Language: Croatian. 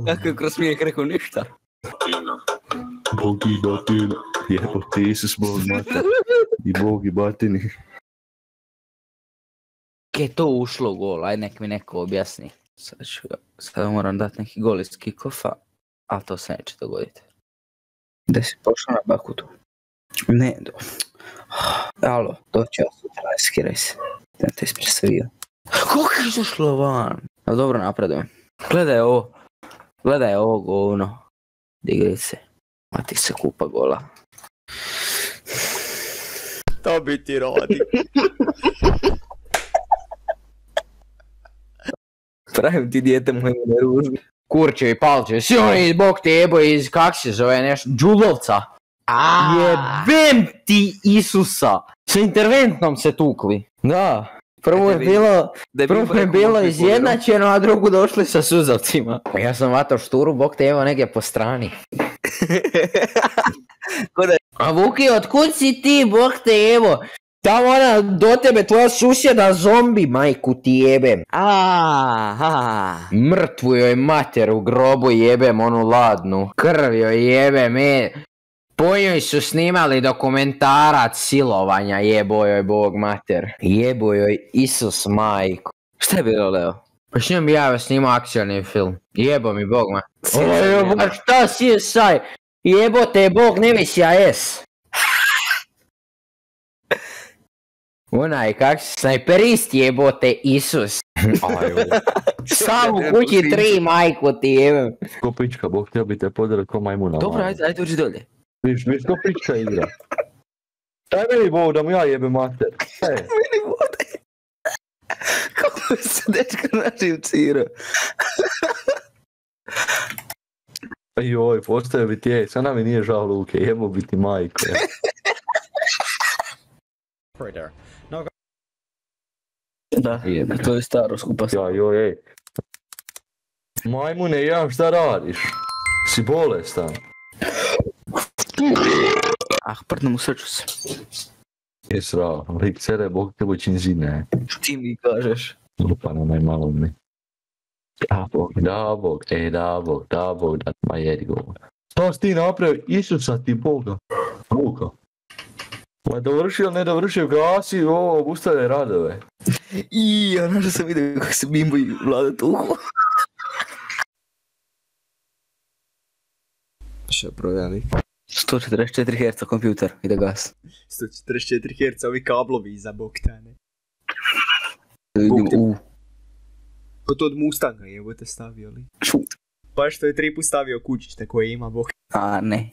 Kako je kroz smijeh rekao ništa? Bog i batina, jebote Isus Bog mater, i Bog i batini. Kje je to ušlo u gol? Aj nek mi neko objasni. Sad moram dati neki gol iz kick-offa, ali to se neće dogoditi. Da si pošao na bakutu? Ne, alo, doći ja sutra, skiraj se. Da te ispresavio. Kako je izašlo van? Ali dobro napredujem. Gledaj ovo govno. Digri se. A ti se kupa gola. To bi ti rodi. Pravim ti dijete moje neružni. Kurčevi palčevi, svi oni bog te jebo iz, kak se zove nešto, Đulovca. Jebem ti Isusa. S interventnom se tukli. Da. Prvo je bilo izjednačeno, a drugo došli sa suzavcima. Ja sam vatao šturu, bog te evo negdje po strani. A Vuki, otkud si ti, bog te evo? Tamo ona do tebe, tvoja susjeda zombi, majku ti jebem. Mrtvu joj mater u grobu jebem, onu ladnu. Krv joj jebem, po njoj su snimali dokumentarac silovanja, jebo joj bog mater. Jebo joj Isus majku. Šta je bilo, Leo? Pa s njom bi ja snimao akcioni film. Jebo mi bog mater. Ojoj, šta si saj? Jebo te bog nevisija S. Onaj, kak si snajperist jebote Isus. Sam u kući 3 majku ti jebem. Ko pička, Bog htio bi te podrati ko majmuna. Dobro, ajde uđi dolje. Viš ko pička igra. Daj meni Bog da mu ja jebem mater. Meni vode. Kako se dečka naživcira. Joj, postoje bi ti sada mi nije žao Luke, jebo bi ti majko. Da, to je staro skupa. Joj, majmune, ja šta radiš? Si bolestan. Prdnem u srču se. Srao, lik cere, Bog te boćin zine. Ti mi kažeš. Lupano najmalo mi. Da Bog, da ma jedi govor. Šta si ti napravio? Isusa ti Boga. Luka. Ma dovršio ili ne dovršio, gasi ovo, obustavljaj radove. Ja našao sam vidio kako se Bimbo i Vlada tuhu. Što provjeli? 144 Hz kompjuter, ide gas. 144 Hz, ovi kablovi iza boktane. To od Mustanga jebote stavio li? Šut. Pa što je 3 put stavio kućište koje ima bok. A ne.